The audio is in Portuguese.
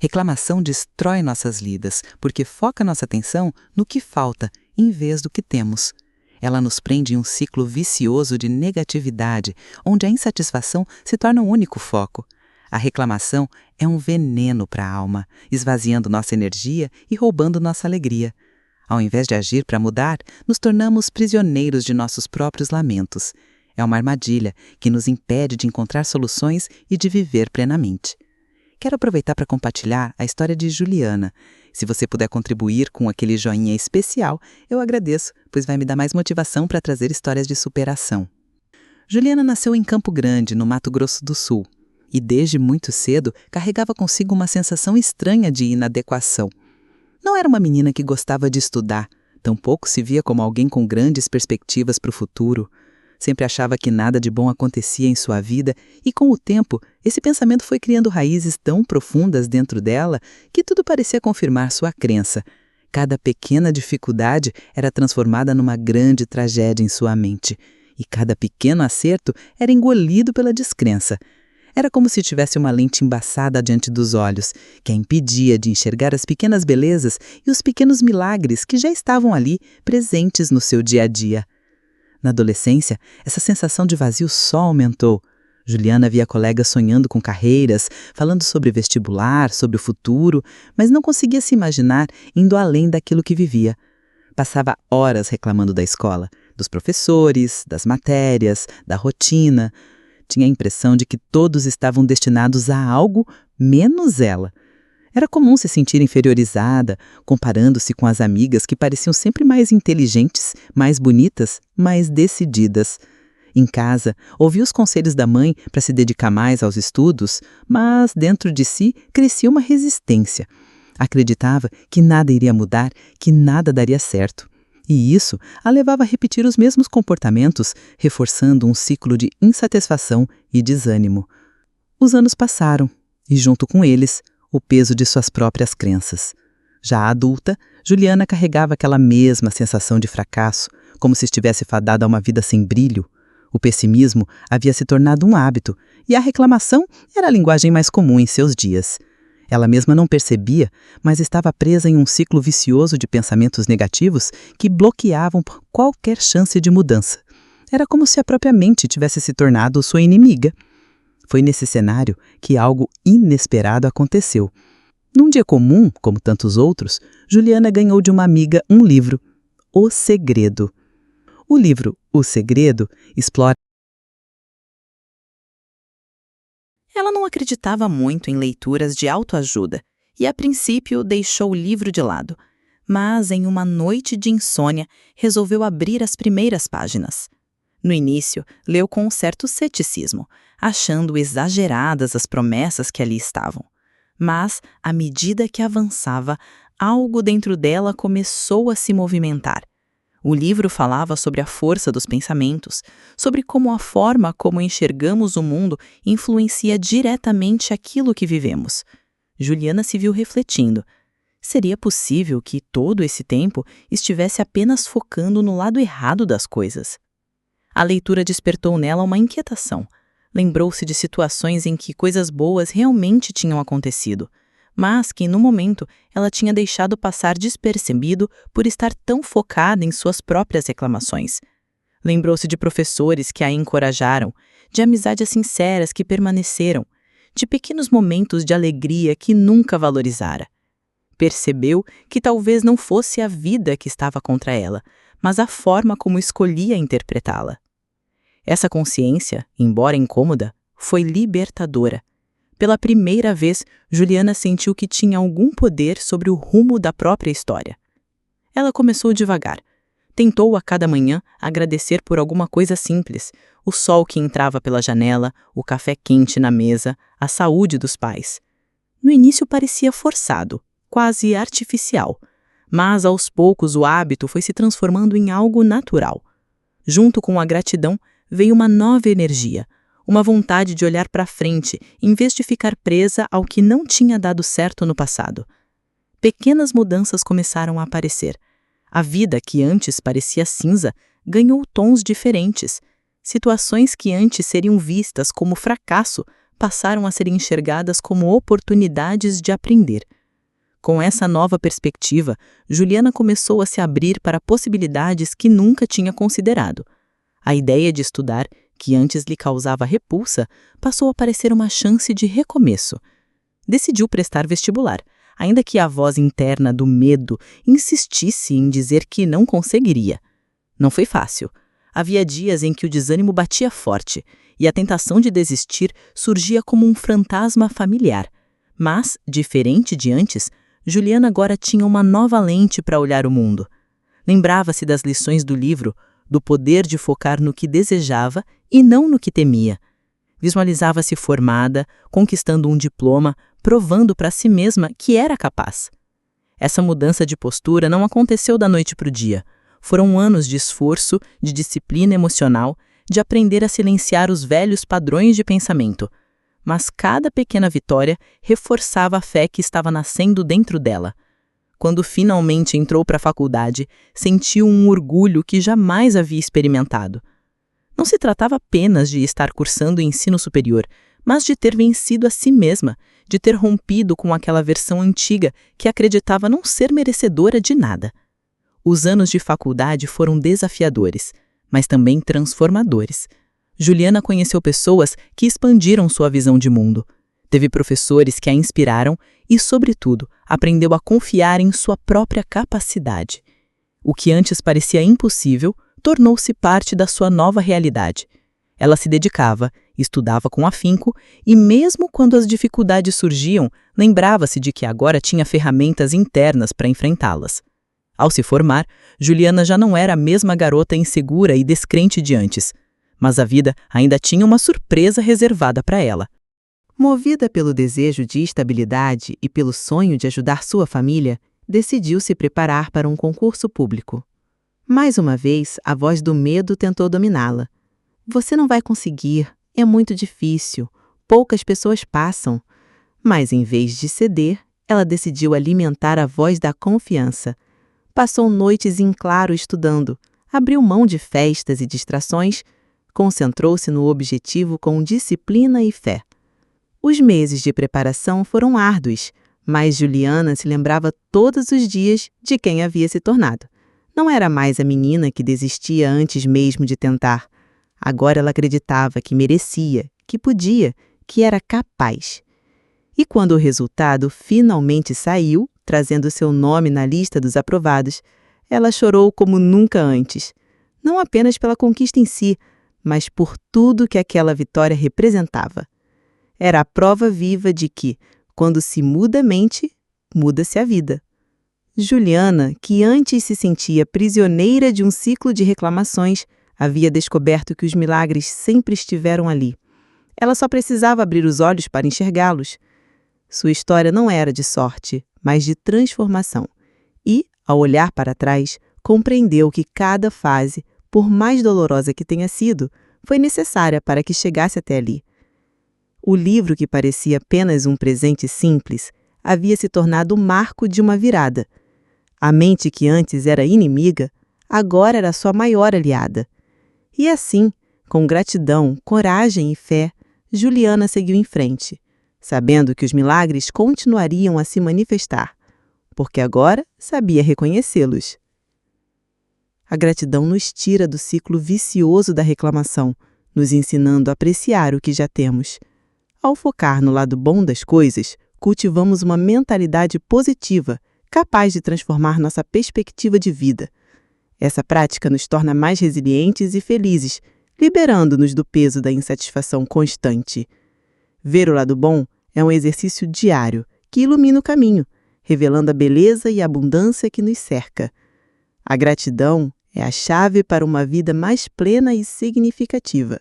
Reclamação destrói nossas vidas, porque foca nossa atenção no que falta, em vez do que temos. Ela nos prende em um ciclo vicioso de negatividade, onde a insatisfação se torna o único foco. A reclamação é um veneno para a alma, esvaziando nossa energia e roubando nossa alegria. Ao invés de agir para mudar, nos tornamos prisioneiros de nossos próprios lamentos. É uma armadilha que nos impede de encontrar soluções e de viver plenamente. Quero aproveitar para compartilhar a história de Juliana. Se você puder contribuir com aquele joinha especial, eu agradeço, pois vai me dar mais motivação para trazer histórias de superação. Juliana nasceu em Campo Grande, no Mato Grosso do Sul, e desde muito cedo carregava consigo uma sensação estranha de inadequação. Não era uma menina que gostava de estudar, tampouco se via como alguém com grandes perspectivas para o futuro. Sempre achava que nada de bom acontecia em sua vida e, com o tempo, esse pensamento foi criando raízes tão profundas dentro dela que tudo parecia confirmar sua crença. Cada pequena dificuldade era transformada numa grande tragédia em sua mente, e cada pequeno acerto era engolido pela descrença. Era como se tivesse uma lente embaçada diante dos olhos, que a impedia de enxergar as pequenas belezas e os pequenos milagres que já estavam ali, presentes no seu dia a dia. Na adolescência, essa sensação de vazio só aumentou. Juliana via colegas sonhando com carreiras, falando sobre vestibular, sobre o futuro, mas não conseguia se imaginar indo além daquilo que vivia. Passava horas reclamando da escola, dos professores, das matérias, da rotina. Tinha a impressão de que todos estavam destinados a algo, menos ela. Era comum se sentir inferiorizada, comparando-se com as amigas que pareciam sempre mais inteligentes, mais bonitas, mais decididas. Em casa, ouvia os conselhos da mãe para se dedicar mais aos estudos, mas dentro de si crescia uma resistência. Acreditava que nada iria mudar, que nada daria certo. E isso a levava a repetir os mesmos comportamentos, reforçando um ciclo de insatisfação e desânimo. Os anos passaram, e junto com eles, o peso de suas próprias crenças. Já adulta, Juliana carregava aquela mesma sensação de fracasso, como se estivesse fadada a uma vida sem brilho. O pessimismo havia se tornado um hábito, e a reclamação era a linguagem mais comum em seus dias. Ela mesma não percebia, mas estava presa em um ciclo vicioso de pensamentos negativos que bloqueavam qualquer chance de mudança. Era como se a própria mente tivesse se tornado sua inimiga. Foi nesse cenário que algo inesperado aconteceu. Num dia comum, como tantos outros, Juliana ganhou de uma amiga um livro, O Segredo. O livro O Segredo explora. Ela não acreditava muito em leituras de autoajuda e, a princípio, deixou o livro de lado. Mas, em uma noite de insônia, resolveu abrir as primeiras páginas. No início, leu com um certo ceticismo, achando exageradas as promessas que ali estavam. Mas, à medida que avançava, algo dentro dela começou a se movimentar. O livro falava sobre a força dos pensamentos, sobre como a forma como enxergamos o mundo influencia diretamente aquilo que vivemos. Juliana se viu refletindo. Seria possível que todo esse tempo estivesse apenas focando no lado errado das coisas? A leitura despertou nela uma inquietação. Lembrou-se de situações em que coisas boas realmente tinham acontecido, mas que, no momento, ela tinha deixado passar despercebido por estar tão focada em suas próprias reclamações. Lembrou-se de professores que a encorajaram, de amizades sinceras que permaneceram, de pequenos momentos de alegria que nunca valorizara. Percebeu que talvez não fosse a vida que estava contra ela, mas a forma como escolhia interpretá-la. Essa consciência, embora incômoda, foi libertadora. Pela primeira vez, Juliana sentiu que tinha algum poder sobre o rumo da própria história. Ela começou devagar. Tentou a cada manhã agradecer por alguma coisa simples: o sol que entrava pela janela, o café quente na mesa, a saúde dos pais. No início parecia forçado, quase artificial, mas aos poucos o hábito foi se transformando em algo natural. Junto com a gratidão veio uma nova energia, uma vontade de olhar para frente em vez de ficar presa ao que não tinha dado certo no passado. Pequenas mudanças começaram a aparecer. A vida que antes parecia cinza ganhou tons diferentes. Situações que antes seriam vistas como fracasso passaram a ser enxergadas como oportunidades de aprender. Com essa nova perspectiva, Juliana começou a se abrir para possibilidades que nunca tinha considerado. A ideia de estudar, que antes lhe causava repulsa, passou a parecer uma chance de recomeço. Decidiu prestar vestibular, ainda que a voz interna do medo insistisse em dizer que não conseguiria. Não foi fácil. Havia dias em que o desânimo batia forte e a tentação de desistir surgia como um fantasma familiar. Mas, diferente de antes, Juliana agora tinha uma nova lente para olhar o mundo. Lembrava-se das lições do livro, do poder de focar no que desejava e não no que temia. Visualizava-se formada, conquistando um diploma, provando para si mesma que era capaz. Essa mudança de postura não aconteceu da noite para o dia. Foram anos de esforço, de disciplina emocional, de aprender a silenciar os velhos padrões de pensamento. Mas cada pequena vitória reforçava a fé que estava nascendo dentro dela. Quando finalmente entrou para a faculdade, sentiu um orgulho que jamais havia experimentado. Não se tratava apenas de estar cursando o ensino superior, mas de ter vencido a si mesma, de ter rompido com aquela versão antiga que acreditava não ser merecedora de nada. Os anos de faculdade foram desafiadores, mas também transformadores. Juliana conheceu pessoas que expandiram sua visão de mundo. Teve professores que a inspiraram e, sobretudo, aprendeu a confiar em sua própria capacidade. O que antes parecia impossível tornou-se parte da sua nova realidade. Ela se dedicava, estudava com afinco e, mesmo quando as dificuldades surgiam, lembrava-se de que agora tinha ferramentas internas para enfrentá-las. Ao se formar, Juliana já não era a mesma garota insegura e descrente de antes, mas a vida ainda tinha uma surpresa reservada para ela. Movida pelo desejo de estabilidade e pelo sonho de ajudar sua família, decidiu se preparar para um concurso público. Mais uma vez, a voz do medo tentou dominá-la. Você não vai conseguir, é muito difícil, poucas pessoas passam. Mas, em vez de ceder, ela decidiu alimentar a voz da confiança. Passou noites em claro estudando, abriu mão de festas e distrações, concentrou-se no objetivo com disciplina e fé. Os meses de preparação foram árduos, mas Juliana se lembrava todos os dias de quem havia se tornado. Não era mais a menina que desistia antes mesmo de tentar. Agora ela acreditava que merecia, que podia, que era capaz. E quando o resultado finalmente saiu, trazendo seu nome na lista dos aprovados, ela chorou como nunca antes. Não apenas pela conquista em si, mas por tudo que aquela vitória representava. Era a prova viva de que, quando se muda a mente, muda-se a vida. Juliana, que antes se sentia prisioneira de um ciclo de reclamações, havia descoberto que os milagres sempre estiveram ali. Ela só precisava abrir os olhos para enxergá-los. Sua história não era de sorte, mas de transformação. E, ao olhar para trás, compreendeu que cada fase, por mais dolorosa que tenha sido, foi necessária para que chegasse até ali. O livro, que parecia apenas um presente simples, havia se tornado o marco de uma virada. A mente que antes era inimiga, agora era sua maior aliada. E assim, com gratidão, coragem e fé, Juliana seguiu em frente, sabendo que os milagres continuariam a se manifestar, porque agora sabia reconhecê-los. A gratidão nos tira do ciclo vicioso da reclamação, nos ensinando a apreciar o que já temos. Ao focar no lado bom das coisas, cultivamos uma mentalidade positiva, capaz de transformar nossa perspectiva de vida. Essa prática nos torna mais resilientes e felizes, liberando-nos do peso da insatisfação constante. Ver o lado bom é um exercício diário que ilumina o caminho, revelando a beleza e a abundância que nos cerca. A gratidão é a chave para uma vida mais plena e significativa.